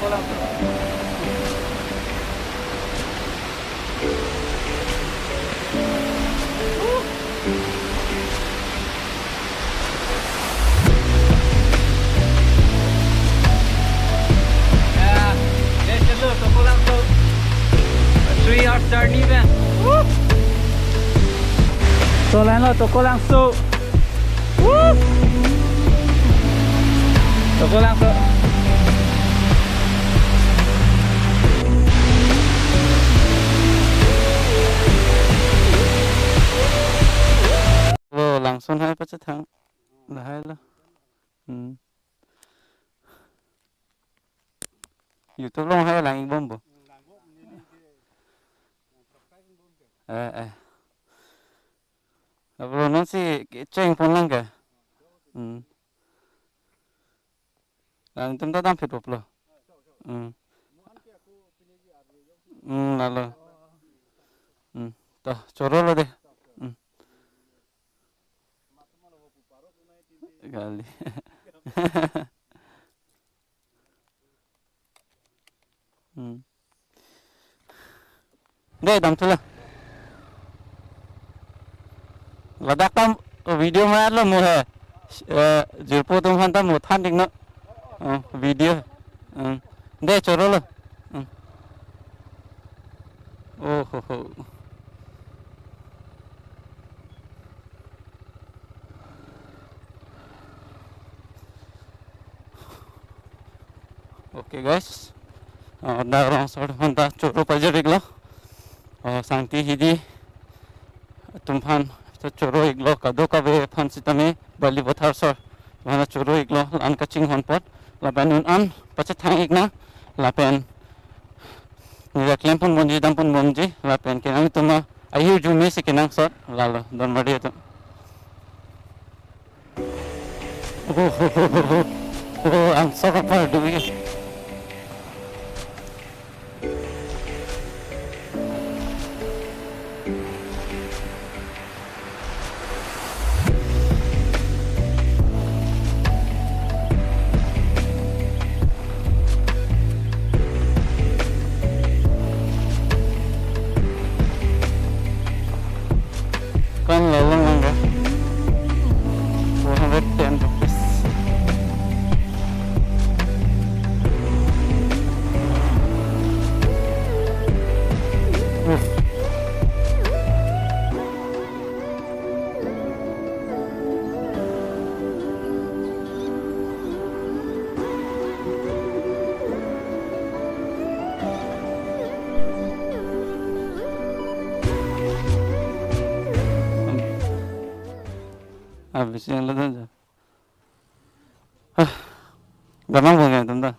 Tokolangso. Yeah, let's go Tokolangso. A 3 hours journey man. Woo! So lang lo Tokolangso. Woo! Tokolangso. Lo langsung hai pa thang là hai lo. YouTube long hai lang bom bo. Bro non si cheng pon lang ka. Lang tum ta dam fit op lo. Nalo. To choro lo de. Gali. Đây đóng chưa? Ladak tam video mà là mua hè, jirpo tum han tam một than định nó, video, đây cho rồi, oh ho ho. Okay guys, dah orang sort hanta choro pajar iglo, Sangtihidi, tumhan choro iglo kado kabe phan sitame Balipathar sor, mana choro iglo an kaching honpot, lapen an pachet hang igna, lapen nila klempun bonji dampun bonji, lapen kenang tuma ayu jumi si kenang sor, lalo don mari itu. Oh, ang sarap pa duwi. Kan lolong lang 410 rupees. Habis yang lu aja. Gampang banget tanda.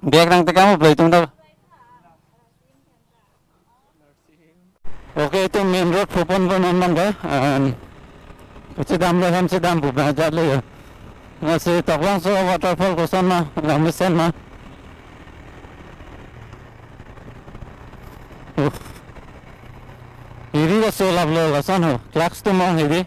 Dia kerang kamu beli tanda. Oke itu main road popon nonton ga. Sedam bukan aja le ya. Ngasih Tokolangso waterfall ko sana, lamisen mah. Hiri was so lovely, lasan ho. Klaks to mong hiri.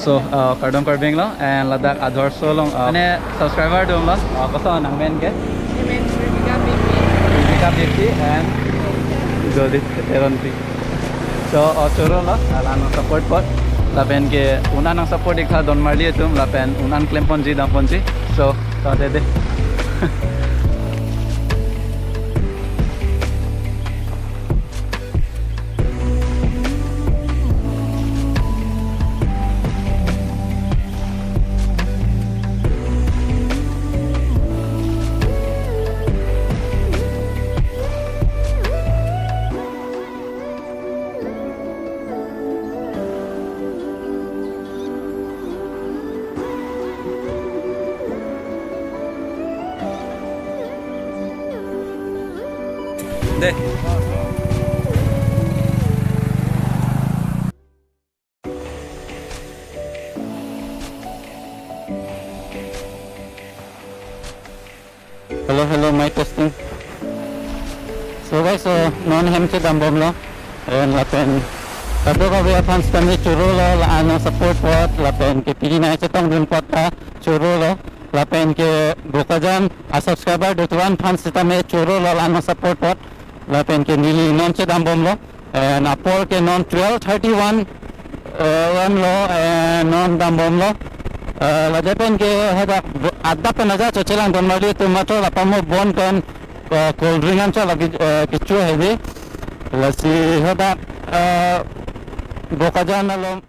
So, kardong karbing lo, and ladak ador so long. Ane subscriber dong lo. Koso nang men ke? Men Bibika and Jodi Eronti. So, choro lo, alang support pot. Lapen ke unan ang support ikha don marli tum lapen unan claim ponji dam ponji. So, dede. Deh. hello, mic testing. So guys, so non hem ke dambom lo, and lapen kado ka be fans kami churu lo, ano support pot, lapen ke pili na chetong dun pot ka churu lo, lapen ke bukajan a subscriber dutuan fans kami churu lo, ano support pot, lapen ke nili non che dambom lo, and apol ke non 1231 one lo, and non dambom lo. Lajapen ke hada adda pe naja chochelang don mali tu mato lapamo bon kan cold drink an cha lagi kichu heavy lasi hada bokajan alom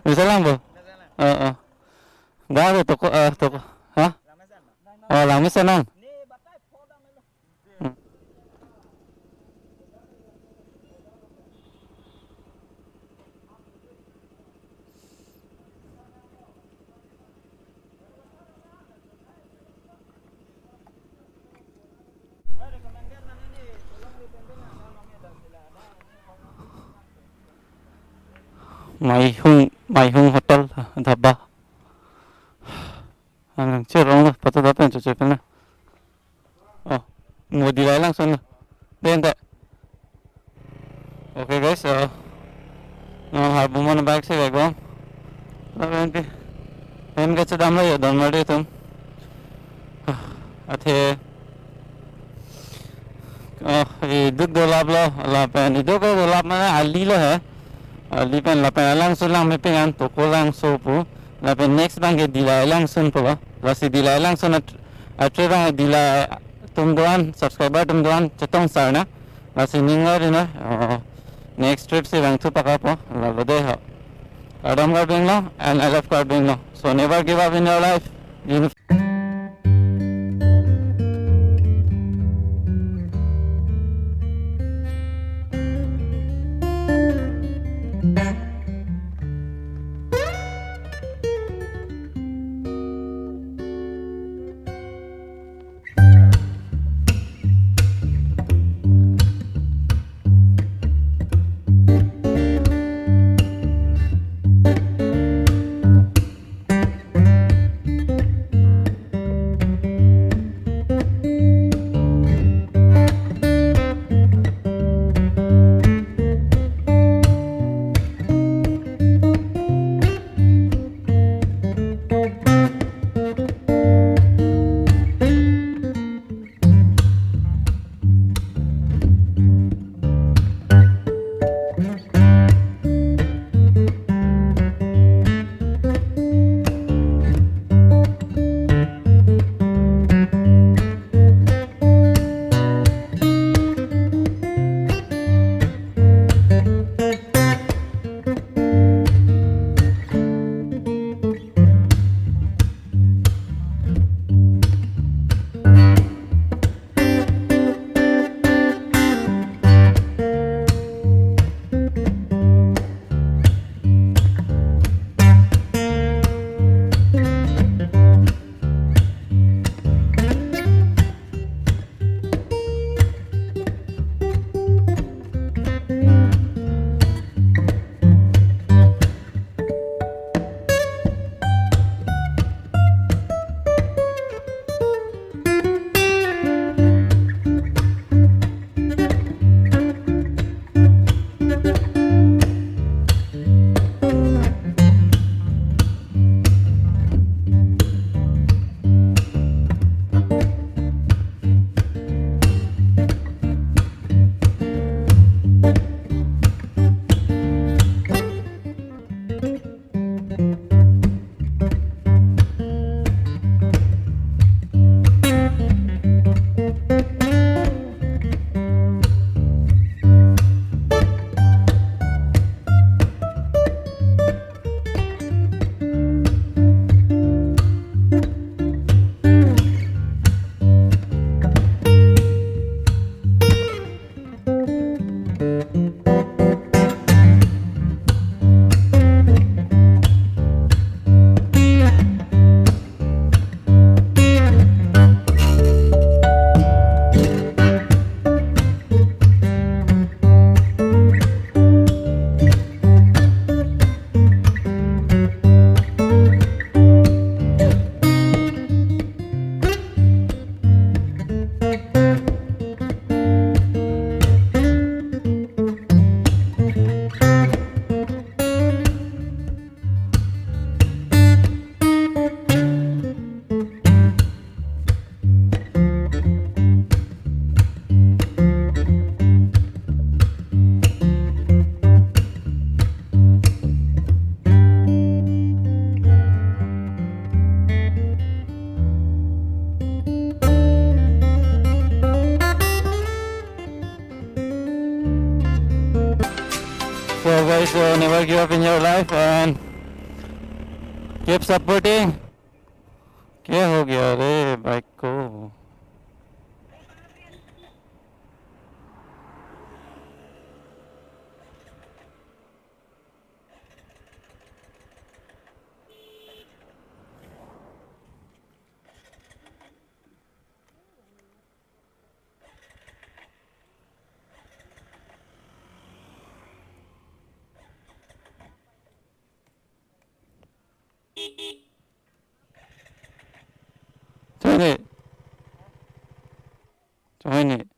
bisa lang bo. Garo toko ha? Oh, lamisan lang. Mai hung hotel dhaba. Ang cerong lah, patut apa yang cocok na. Oh, mau dilay langsung na. Benta. Okay guys, harbo mo na bike sa gagawin. Laban pi. Ayan ka sa damla yun, doon mali ito. At iduk dolap lo, lapan iduk dolap mana ali lo hai. Ali pen lapan Lanksun lang may pingan Tokolangso po. Lapan next bang ke dilay Lanksun po ba? Lasi dilay Lanksun at bang dilay tumduan subscriber tumduan chetong sar na. Lasi ningar na next trip si bang tu paka po. Lalode ha. Adam carbing lo and I love carbing lo. So never give up in your life. guys, so never give up in your life and keep supporting. क्या हो गया रे बाइक को? join it.